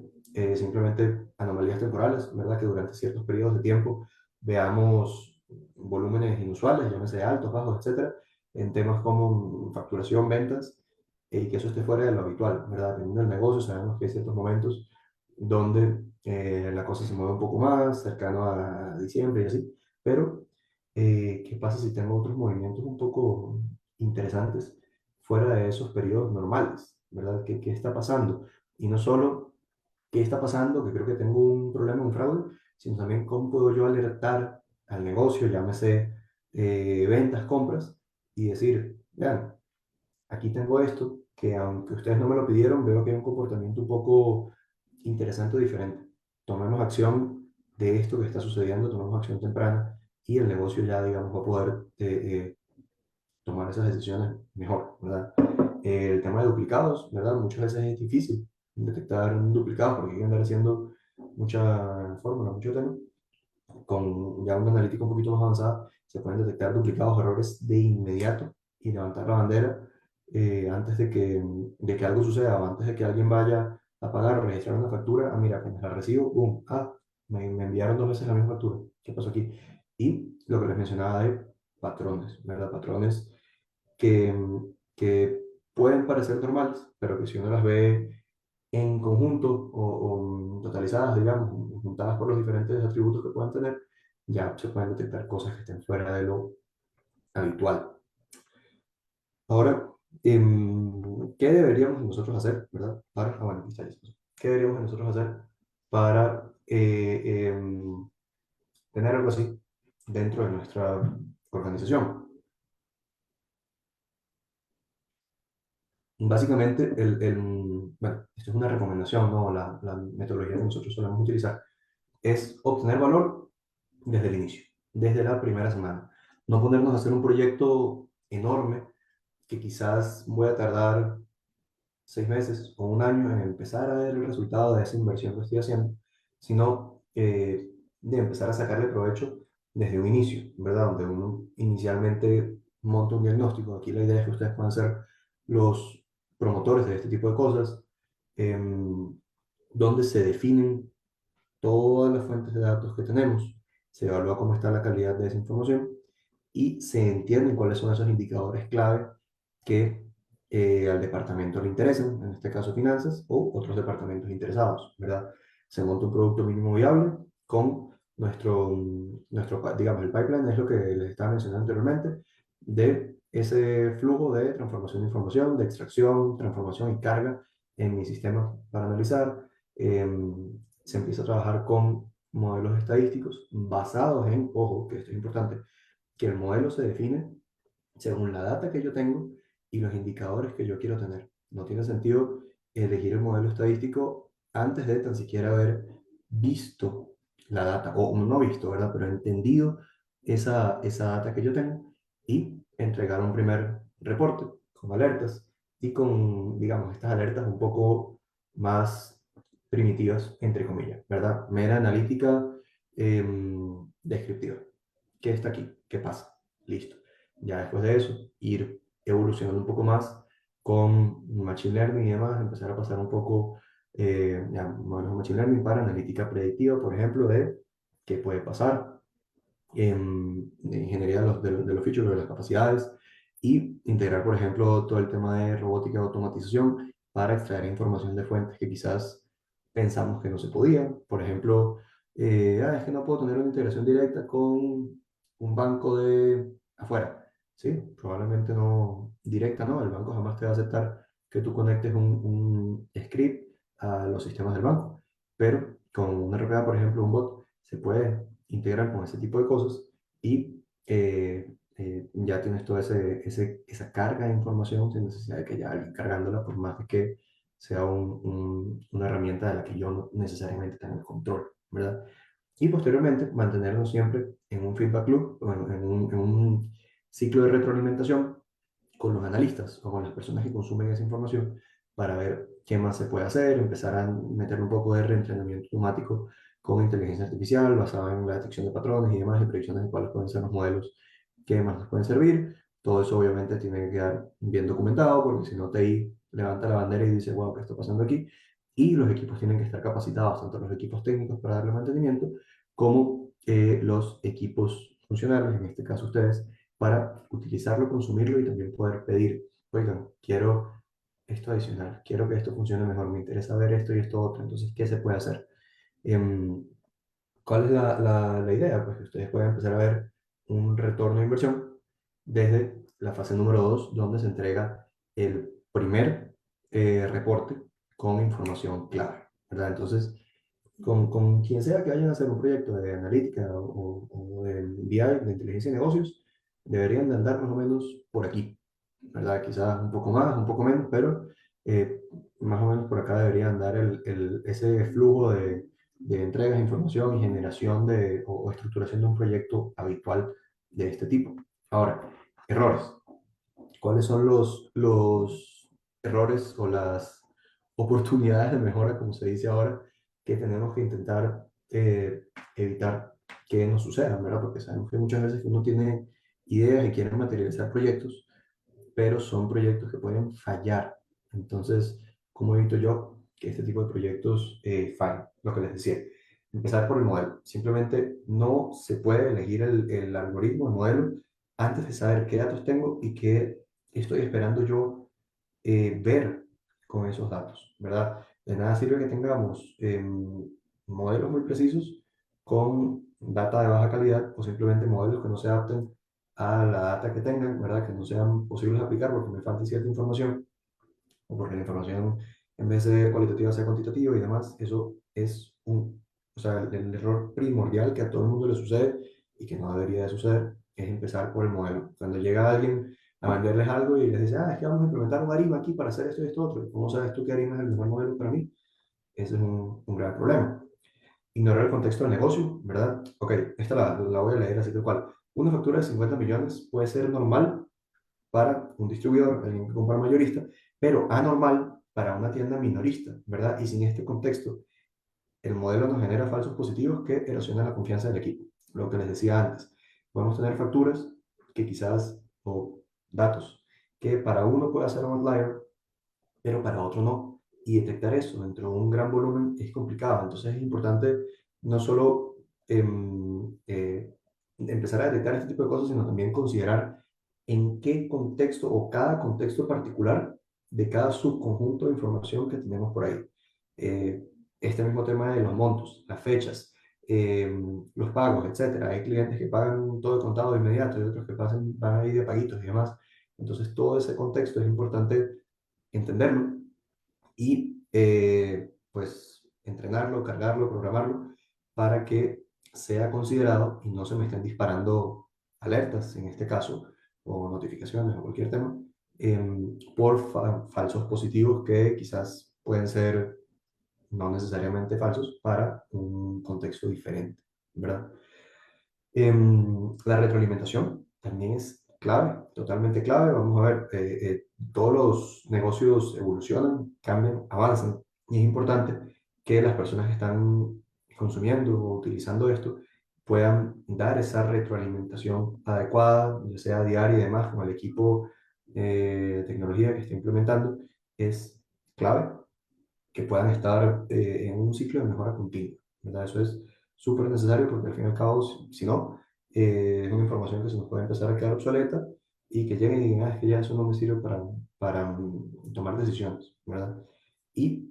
Simplemente anomalías temporales, ¿verdad? Que durante ciertos periodos de tiempo veamos volúmenes inusuales, llámese altos, bajos, etcétera, en temas como facturación, ventas, y que eso esté fuera de lo habitual, ¿verdad? Dependiendo del negocio, sabemos que hay ciertos momentos donde la cosa se mueve un poco más, cercano a diciembre y así, pero ¿qué pasa si tengo otros movimientos un poco interesantes fuera de esos periodos normales, ¿verdad? ¿Qué está pasando? Y no solo qué está pasando, que creo que tengo un problema, un fraude, sino también cómo puedo yo alertar al negocio, llámese ventas, compras, y decir, vean, aquí tengo esto, que aunque ustedes no me lo pidieron, veo que hay un comportamiento un poco interesante o diferente. Tomemos acción de esto que está sucediendo, tomemos acción temprana y el negocio ya, digamos, va a poder tomar esas decisiones mejor, ¿verdad? El tema de duplicados, ¿verdad? Muchas veces es difícil detectar un duplicado porque hay que andar haciendo mucha fórmula, mucho tema. Con ya una analítica un poquito más avanzada, se pueden detectar duplicados, errores de inmediato y levantar la bandera antes de que algo suceda o antes de que alguien vaya a pagar o registrar una factura. Ah, mira, apenas la recibo, boom, me enviaron 2 veces la misma factura. ¿Qué pasó aquí? Y lo que les mencionaba de patrones, ¿verdad? Patrones que pueden parecer normales, pero que si uno las ve en conjunto o totalizadas, digamos, juntadas por los diferentes atributos que puedan tener, ya se pueden detectar cosas que estén fuera de lo habitual. Ahora, ¿qué deberíamos nosotros hacer, verdad? Bueno, aquí está listo. ¿Qué deberíamos nosotros hacer para tener algo así dentro de nuestra organización? Básicamente, bueno, esto es una recomendación, ¿no? La metodología que nosotros solemos utilizar es obtener valor desde el inicio, desde la primera semana. No ponernos a hacer un proyecto enorme que quizás voy a tardar 6 meses o un año en empezar a ver el resultado de esa inversión que estoy haciendo, sino de empezar a sacarle provecho desde un inicio, ¿verdad? Donde uno inicialmente monta un diagnóstico. Aquí la idea es que ustedes puedan ser los promotores de este tipo de cosas, donde se definen todas las fuentes de datos que tenemos, se evalúa cómo está la calidad de esa información y se entienden cuáles son esos indicadores clave que al departamento le interesan, en este caso finanzas, o otros departamentos interesados, ¿verdad? Se monta un producto mínimo viable con digamos, el pipeline es lo que les estaba mencionando anteriormente, de ese flujo de transformación de información, de extracción, transformación y carga en mi sistema para analizar. Se empieza a trabajar con modelos estadísticos basados en, ojo, que esto es importante, que el modelo se define según la data que yo tengo y los indicadores que yo quiero tener. No tiene sentido elegir el modelo estadístico antes de tan siquiera haber visto la data, o no visto, ¿verdad? Pero entendido esa data que yo tengo y entregar un primer reporte con alertas y con, digamos, estas alertas un poco más primitivas, entre comillas, ¿verdad? Mera analítica descriptiva. ¿Qué está aquí? ¿Qué pasa? Listo. Ya después de eso, ir evolucionando un poco más con Machine Learning y demás, empezar a pasar un poco ya, modelos de Machine Learning para analítica predictiva, por ejemplo, de qué puede pasar en ingeniería de los features, de las capacidades, y integrar, por ejemplo, todo el tema de robótica y automatización para extraer información de fuentes que quizás pensamos que no se podían. Por ejemplo, es que no puedo tener una integración directa con un banco de afuera. Sí, probablemente no directa, ¿no? El banco jamás te va a aceptar que tú conectes un script a los sistemas del banco, pero con una RPA, por ejemplo, un bot, se puede integrar con ese tipo de cosas y ya tienes toda esa carga de información sin necesidad de que haya alguien cargándola, por más de que sea una herramienta de la que yo no necesariamente tenga el control, ¿verdad? Y posteriormente mantenernos siempre en un feedback loop, o en un ciclo de retroalimentación con los analistas o con las personas que consumen esa información para ver qué más se puede hacer, empezar a meter un poco de reentrenamiento automático con inteligencia artificial basada en la detección de patrones y demás y predicciones de cuáles pueden ser los modelos que más nos pueden servir. Todo eso obviamente tiene que quedar bien documentado porque si no TI levanta la bandera y dice, wow, ¿qué está pasando aquí? Y los equipos tienen que estar capacitados, tanto los equipos técnicos para darle mantenimiento como los equipos funcionales, en este caso ustedes, para utilizarlo, consumirlo y también poder pedir, oigan, quiero esto adicional, quiero que esto funcione mejor, me interesa ver esto y esto otro, entonces, ¿qué se puede hacer? Em, ¿Cuál es la idea? Pues que ustedes pueden empezar a ver un retorno de inversión desde la fase número 2 donde se entrega el primer reporte con información clave, ¿verdad? Entonces, con quien sea que vayan a hacer un proyecto de analítica o de BI, de inteligencia de negocios, deberían de andar más o menos por aquí, ¿verdad? Quizás un poco más, un poco menos, pero eh, más o menos por acá debería andar ese flujo de entregas de información y generación o estructuración de un proyecto habitual de este tipo. Ahora, errores. ¿Cuáles son los errores o las oportunidades de mejora, como se dice ahora, que tenemos que intentar evitar que nos sucedan, ¿verdad? Porque sabemos que muchas veces uno tiene ideas y quiere materializar proyectos, pero son proyectos que pueden fallar. Entonces, ¿cómo evito yo que este tipo de proyectos fallen? Lo que les decía, empezar por el modelo. Simplemente no se puede elegir el algoritmo, el modelo, antes de saber qué datos tengo y qué estoy esperando yo ver con esos datos, ¿verdad? De nada sirve que tengamos modelos muy precisos con data de baja calidad o simplemente modelos que no se adapten a la data que tengan, ¿verdad? Que no sean posibles de aplicar porque me falta cierta información o porque la información en vez de cualitativa sea cuantitativa y demás. Eso es o sea, el error primordial que a todo el mundo le sucede y que no debería de suceder es empezar por el modelo. Cuando llega alguien a venderles algo y les dice, es que vamos a implementar un ARIMA aquí para hacer esto y esto otro. ¿Cómo sabes tú que ARIMA es el mejor modelo para mí? Ese es un gran problema. Ignorar el contexto del negocio, ¿verdad? Ok, esta la voy a leer así tal cual. Una factura de 50 millones puede ser normal para un distribuidor, alguien que compra mayorista, pero anormal para una tienda minorista, ¿verdad? Y sin este contexto, el modelo nos genera falsos positivos que erosionan la confianza del equipo. Lo que les decía antes, podemos tener facturas que quizás, o datos, que para uno puede ser un outlier, pero para otro no. Y detectar eso dentro de un gran volumen es complicado. Entonces es importante no solo empezar a detectar este tipo de cosas, sino también considerar en qué contexto o cada contexto particular de cada subconjunto de información que tenemos por ahí. Este mismo tema de los montos, las fechas, los pagos, etcétera. Hay clientes que pagan todo de contado de inmediato y otros que van ahí de paguitos y demás. Entonces todo ese contexto es importante entenderlo y pues entrenarlo, cargarlo, programarlo para que sea considerado y no se me estén disparando alertas, en este caso, o notificaciones o cualquier tema, por falsos positivos que quizás pueden ser no necesariamente falsos, para un contexto diferente, ¿verdad? La retroalimentación también es clave, totalmente clave. Vamos a ver, todos los negocios evolucionan, cambian, avanzan y es importante que las personas que están consumiendo o utilizando esto puedan dar esa retroalimentación adecuada, ya sea diaria y demás, con el equipo de tecnología que está implementando, es clave que puedan estar en un ciclo de mejora continua, ¿verdad? Eso es súper necesario porque al fin y al cabo, si no, es una información que se nos puede empezar a quedar obsoleta y que lleguen y digan, "Ah, es que ya eso no me sirve para tomar decisiones, ¿verdad?" Y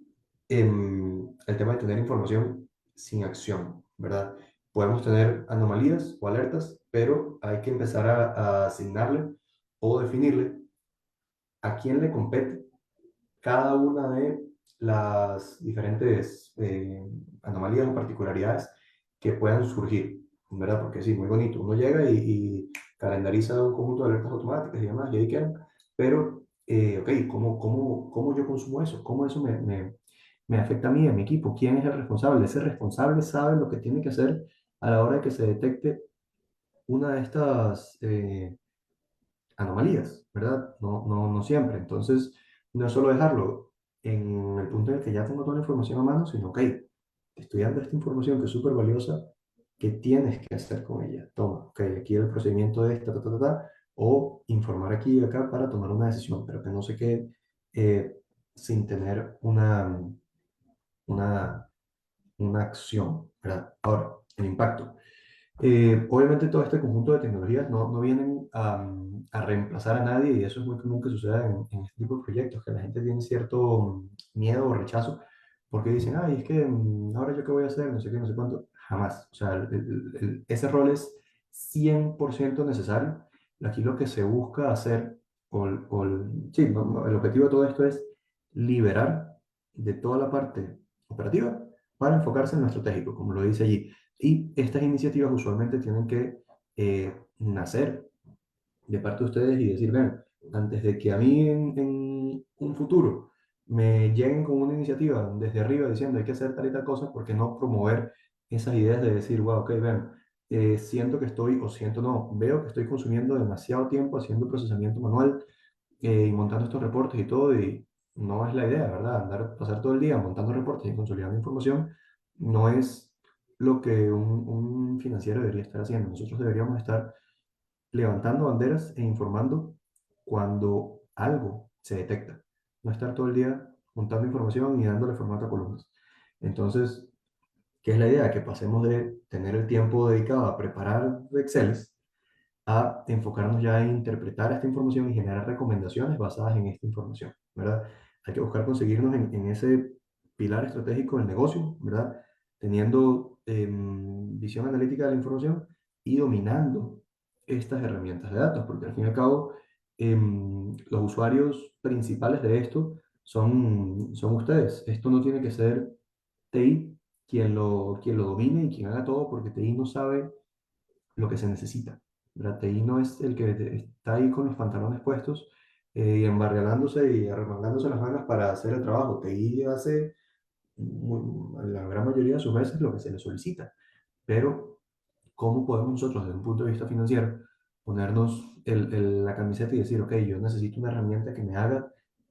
el tema de tener información sin acción, ¿verdad? Podemos tener anomalías o alertas, pero hay que empezar a asignarle o definirle a quién le compete cada una de las diferentes anomalías o particularidades que puedan surgir, ¿verdad? Porque sí, muy bonito, uno llega y calendariza un conjunto de alertas automáticas y demás, y ahí quedan, pero, ok, ¿cómo yo consumo eso? ¿Cómo eso me afecta a mí, a mi equipo? ¿Quién es el responsable? Ese responsable sabe lo que tiene que hacer a la hora de que se detecte una de estas anomalías, ¿verdad? No siempre. Entonces, no es solo dejarlo en el punto en el que ya tengo toda la información a mano, sino, ok, te estoy dando esta información que es súper valiosa, ¿qué tienes que hacer con ella? Toma, ok, aquí el procedimiento de esta, o informar aquí y acá para tomar una decisión, pero que no se quede sin tener una, una acción, ¿verdad? Ahora, el impacto. Obviamente todo este conjunto de tecnologías no vienen a reemplazar a nadie y eso es muy común que suceda en este tipo de proyectos, que la gente tiene cierto miedo o rechazo porque dicen, ay, es que ahora yo qué voy a hacer, no sé qué, no sé cuánto. Jamás. O sea, ese rol es 100% necesario. Aquí lo que se busca hacer, sí, el objetivo de todo esto es liberar de toda la parte operativa para enfocarse en lo estratégico, como lo dice allí. Y estas iniciativas usualmente tienen que nacer de parte de ustedes y decir, ven, antes de que a mí en un futuro me lleguen con una iniciativa desde arriba diciendo hay que hacer tal y tal cosa, ¿por qué no promover esas ideas de decir, wow, ok, ven, siento que estoy, o siento no, veo que estoy consumiendo demasiado tiempo haciendo procesamiento manual y montando estos reportes y todo, y no es la idea, ¿verdad? Pasar todo el día montando reportes y consolidando información no es lo que un financiero debería estar haciendo. Nosotros deberíamos estar levantando banderas e informando cuando algo se detecta, no estar todo el día montando información y dándole formato a columnas. Entonces, ¿qué es la idea? Que pasemos de tener el tiempo dedicado a preparar Exceles a enfocarnos ya en interpretar esta información y generar recomendaciones basadas en esta información, ¿verdad? Hay que buscar conseguirnos en ese pilar estratégico del negocio, ¿verdad? Teniendo visión analítica de la información y dominando estas herramientas de datos, porque al fin y al cabo los usuarios principales de esto son ustedes. Esto no tiene que ser TI quien lo domine y quien haga todo, porque TI no sabe lo que se necesita. La TI no es el que está ahí con los pantalones puestos y embarrelándose y arremangándose las manos para hacer el trabajo. TI hace la gran mayoría de sus veces lo que se le solicita. Pero, ¿cómo podemos nosotros, desde un punto de vista financiero, ponernos la camiseta y decir, ok, yo necesito una herramienta que me haga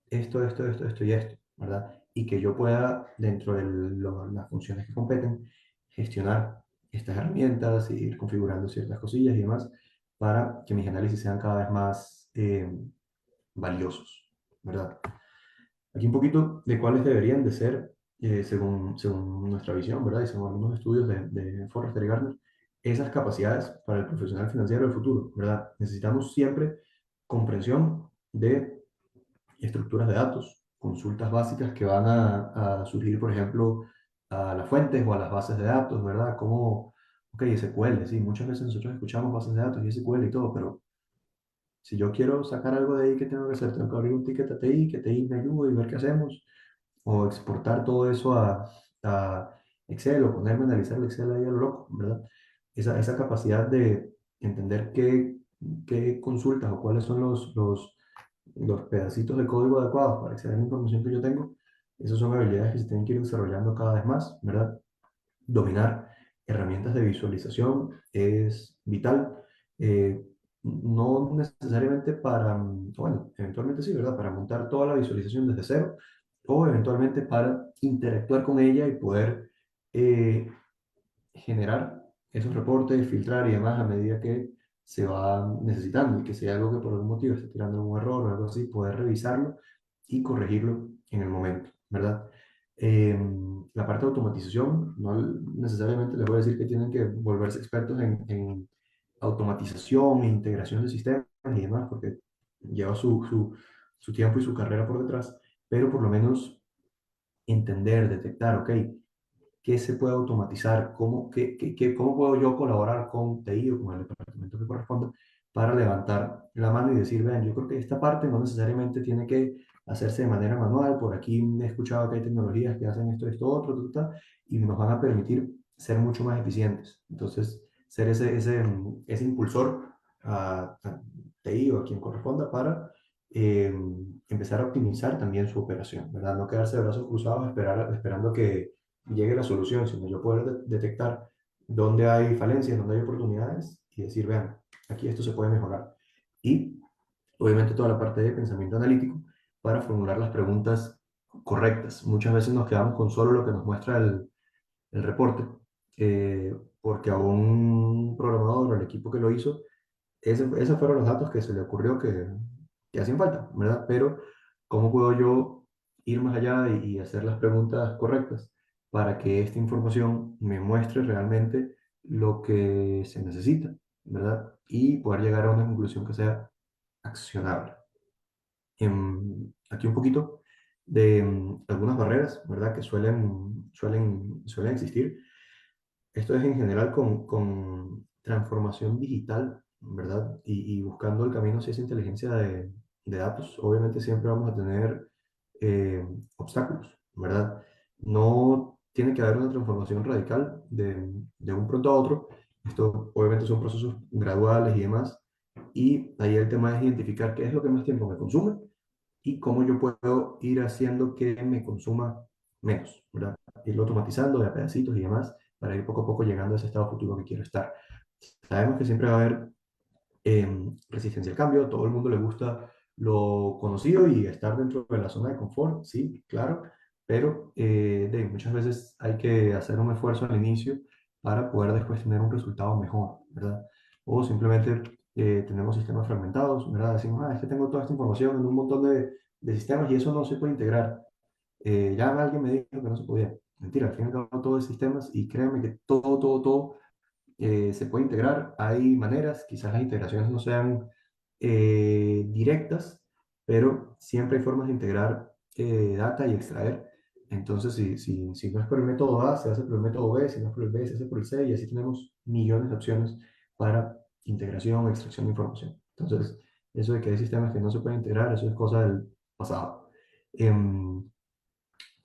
esto y esto, ¿verdad? Y que yo pueda, dentro de las funciones que competen, gestionar estas herramientas y ir configurando ciertas cosillas y demás para que mis análisis sean cada vez más valiosos, ¿verdad? Aquí un poquito de cuáles deberían de ser, según nuestra visión, ¿verdad? Y según algunos estudios de Forrester y Gartner, esas capacidades para el profesional financiero del futuro, ¿verdad? Necesitamos siempre comprensión de estructuras de datos, consultas básicas que van a surgir, por ejemplo, a las fuentes o a las bases de datos, ¿verdad? Como, ok, SQL, sí, muchas veces nosotros escuchamos bases de datos y SQL y todo, pero si yo quiero sacar algo de ahí, ¿qué tengo que hacer? Tengo que abrir un ticket a TI, que TI me ayude y ver qué hacemos, o exportar todo eso a Excel o ponerme a analizar el Excel ahí a lo loco, ¿verdad? Esa capacidad de entender qué consultas o cuáles son los pedacitos de código adecuados para acceder a la información que yo tengo, Esas son habilidades que se tienen que ir desarrollando cada vez más, ¿verdad? Dominar herramientas de visualización es vital. No necesariamente para, bueno, eventualmente sí, ¿verdad? Para montar toda la visualización desde cero o eventualmente para interactuar con ella y poder eh, generar esos reportes, filtrar y demás a medida que se va necesitando y que si hay algo que por algún motivo esté tirando un error o algo así, poder revisarlo y corregirlo en el momento, ¿verdad? Eh, la parte de automatización, no necesariamente les voy a decir que tienen que volverse expertos en automatización e integración de sistemas y demás, porque lleva su tiempo y su carrera por detrás, pero por lo menos entender, detectar, ok, qué se puede automatizar, cómo puedo yo colaborar con TI o con el departamento que corresponda para levantar la mano y decir, vean, yo creo que esta parte no necesariamente tiene que hacerse de manera manual, por aquí he escuchado que hay tecnologías que hacen esto, otro, y nos van a permitir ser mucho más eficientes. Entonces, ser ese impulsor a TI o a quien corresponda para eh, empezar a optimizar también su operación, ¿verdad? No quedarse de brazos cruzados esperando que llegue la solución, sino yo poder detectar dónde hay falencias, dónde hay oportunidades y decir, vean, aquí esto se puede mejorar. Y obviamente toda la parte de pensamiento analítico para formular las preguntas correctas. Muchas veces nos quedamos con solo lo que nos muestra el reporte, porque a un programador o al equipo que lo hizo esos fueron los datos que se le ocurrió que hacían falta, ¿verdad? Pero, ¿cómo puedo yo ir más allá y hacer las preguntas correctas para que esta información me muestre realmente lo que se necesita, ¿verdad? Y poder llegar a una conclusión que sea accionable. Aquí un poquito de algunas barreras, ¿verdad? Que suelen existir. Esto es en general con transformación digital, ¿verdad? Y buscando el camino hacia esa inteligencia de datos. Obviamente siempre vamos a tener eh, obstáculos, ¿verdad? No tiene que haber una transformación radical de un pronto a otro. Esto obviamente son procesos graduales y demás. Y ahí el tema es identificar qué es lo que más tiempo me consume y cómo yo puedo ir haciendo que me consuma menos, ¿verdad? Irlo automatizando de a pedacitos y demás para ir poco a poco llegando a ese estado futuro que quiero estar. Sabemos que siempre va a haber resistencia al cambio, todo el mundo le gusta lo conocido y estar dentro de la zona de confort, sí, claro, pero muchas veces hay que hacer un esfuerzo al inicio para poder después tener un resultado mejor, ¿verdad? O simplemente tenemos sistemas fragmentados, ¿verdad? Decimos, es que tengo toda esta información en un montón de sistemas y eso no se puede integrar. Ya alguien me dijo que no se podía. Mentira, al fin y al cabo todo es sistemas y créanme que todo se puede integrar. Hay maneras, quizás las integraciones no sean directas, pero siempre hay formas de integrar data y extraer. Entonces, si no es por el método A, se hace por el método B, si no es por el B, se hace por el C, y así tenemos millones de opciones para integración o extracción de información. Entonces, eso de que hay sistemas que no se pueden integrar, eso es cosa del pasado. Em,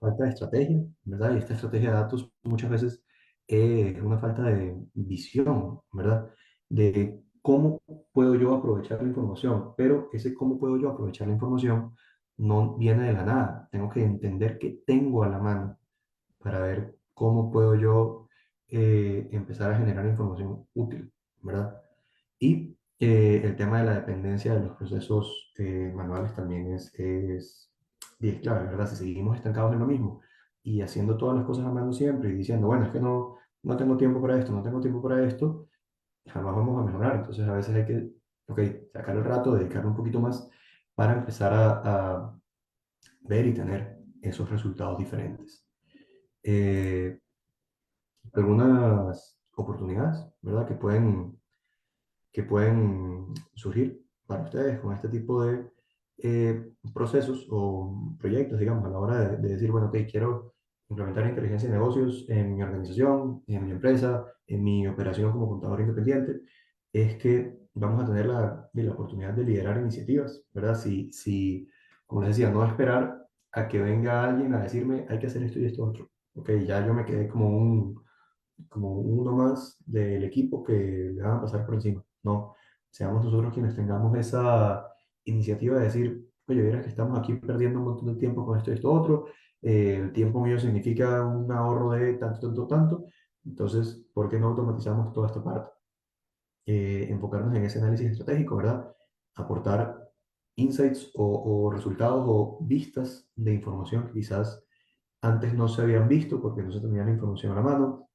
Falta de estrategia, ¿verdad? Y esta estrategia de datos muchas veces es una falta de visión, ¿verdad? De cómo puedo yo aprovechar la información, pero ese cómo puedo yo aprovechar la información no viene de la nada. Tengo que entender qué tengo a la mano para ver cómo puedo yo empezar a generar información útil, ¿verdad? Y el tema de la dependencia de los procesos manuales también y es clave, ¿verdad? Si seguimos estancados en lo mismo y haciendo todas las cosas a mano siempre y diciendo, bueno, es que no tengo tiempo para esto, no tengo tiempo para esto, jamás vamos a mejorar. Entonces a veces hay que, ok, sacar el rato, dedicarle un poquito más para empezar a ver y tener esos resultados diferentes. Eh, Algunas oportunidades, ¿verdad? Que pueden surgir para ustedes con este tipo de procesos o proyectos, digamos, a la hora de decir, bueno, ok, quiero implementar inteligencia de negocios en mi organización, en mi empresa, en mi operación como contador independiente, es que vamos a tener la oportunidad de liderar iniciativas, ¿verdad? Como les decía, no esperar a que venga alguien a decirme, hay que hacer esto y esto otro. Ok, ya yo me quedé como uno más del equipo que le van a pasar por encima. No, seamos nosotros quienes tengamos esa iniciativa de decir, oye, mira que estamos aquí perdiendo un montón de tiempo con esto y esto otro, el tiempo mío significa un ahorro de tanto, tanto, tanto, entonces, ¿por qué no automatizamos toda esta parte? Enfocarnos en ese análisis estratégico, ¿verdad? Aportar insights o resultados o vistas de información que quizás antes no se habían visto porque no se tenía la información a la mano.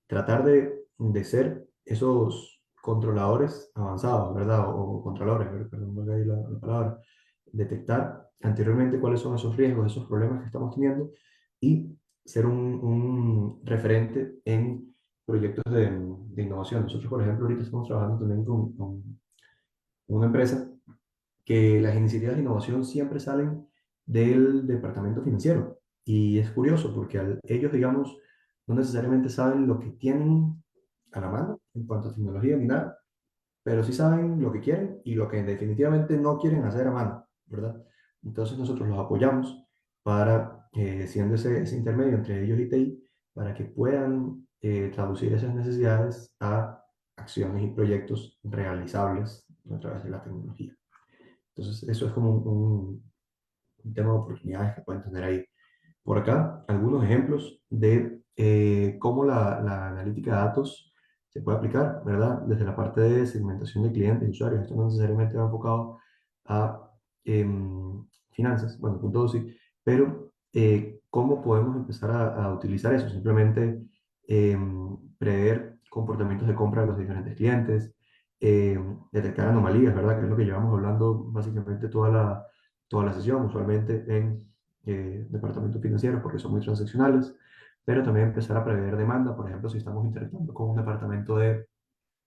Tratar de ser esos controladores avanzados, ¿verdad? O controladores, perdón, no ahí la palabra. Detectar anteriormente cuáles son esos riesgos, esos problemas que estamos teniendo y ser un referente en proyectos de innovación. Nosotros, por ejemplo, ahorita estamos trabajando también con una empresa que las iniciativas de innovación siempre salen del departamento financiero. Y es curioso porque ellos, digamos, no necesariamente saben lo que tienen a la mano en cuanto a tecnología ni nada, pero sí saben lo que quieren y lo que definitivamente no quieren hacer a mano, ¿verdad? Entonces nosotros los apoyamos para, siendo ese intermedio entre ellos y TI, para que puedan traducir esas necesidades a acciones y proyectos realizables a través de la tecnología. Entonces, eso es como un tema de oportunidades que pueden tener ahí. Por acá, algunos ejemplos de cómo la analítica de datos se puede aplicar, ¿verdad? Desde la parte de segmentación de clientes y usuarios. Esto no necesariamente va enfocado a finanzas, bueno, con todo sí, pero cómo podemos empezar a utilizar eso. Simplemente prever comportamientos de compra de los diferentes clientes, detectar anomalías, ¿verdad? Que es lo que llevamos hablando básicamente toda la sesión, usualmente en departamentos financieros porque son muy transaccionales, pero también empezar a prever demanda, por ejemplo, si estamos interactuando con un departamento de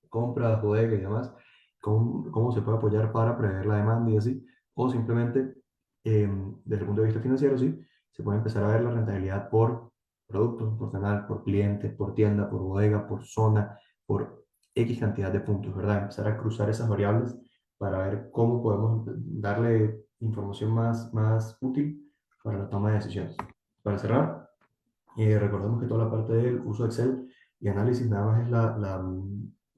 compras, bodega y demás, cómo se puede apoyar para prever la demanda y así, o simplemente desde el punto de vista financiero, sí, se puede empezar a ver la rentabilidad por producto, por canal, por cliente, por tienda, por bodega, por zona, por X cantidad de puntos, ¿verdad? Empezar a cruzar esas variables para ver cómo podemos darle información más útil para la toma de decisiones. Para cerrar, recordemos que toda la parte del uso de Excel y análisis nada más es la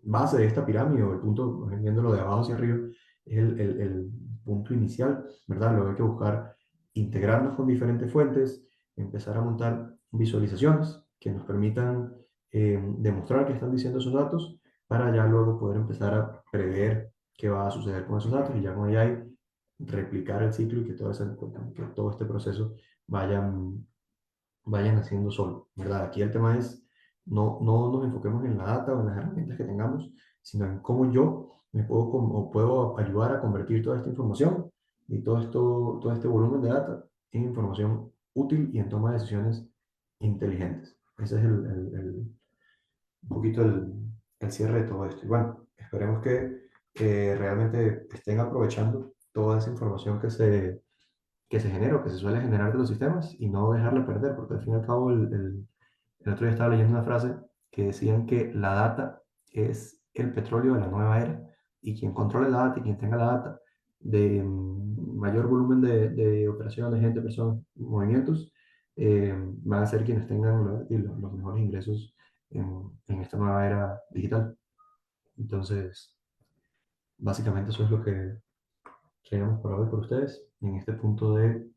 base de esta pirámide o el punto, viéndolo de abajo hacia arriba, es el punto inicial, ¿verdad? Luego hay que buscar integrarnos con diferentes fuentes, empezar a montar visualizaciones que nos permitan demostrar qué están diciendo esos datos para ya luego poder empezar a prever qué va a suceder con esos datos y ya con AI replicar el ciclo y que todo este proceso vaya vayan haciendo solo, ¿verdad? Aquí el tema es, no nos enfoquemos en la data o en las herramientas que tengamos, sino en cómo yo o puedo ayudar a convertir toda esta información y todo este volumen de data en información útil y en toma de decisiones inteligentes. Ese es un poquito el cierre de todo esto. Y bueno, esperemos que realmente estén aprovechando toda esa información que se genera o que se suele generar de los sistemas y no dejarla perder, porque al fin y al cabo el otro día estaba leyendo una frase que decían que la data es el petróleo de la nueva era y quien controle la data y quien tenga la data de mayor volumen de operaciones, gente, personas, movimientos, van a ser quienes tengan los mejores ingresos en esta nueva era digital. Entonces, básicamente eso es lo que tenemos por hoy por ustedes en este punto de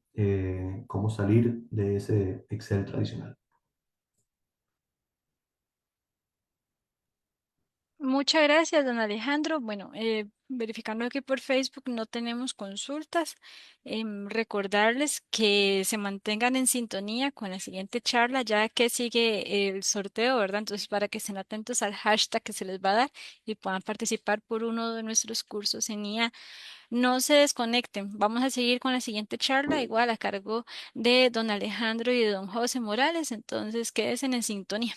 cómo salir de ese Excel tradicional. Muchas gracias, don Alejandro. Bueno, verificando aquí por Facebook no tenemos consultas. Recordarles que se mantengan en sintonía con la siguiente charla, ya que sigue el sorteo, ¿verdad? Entonces, para que estén atentos al hashtag que se les va a dar y puedan participar por uno de nuestros cursos en IA. No se desconecten. Vamos a seguir con la siguiente charla, igual a cargo de don Alejandro y de don José Morales. Entonces, quédense en sintonía.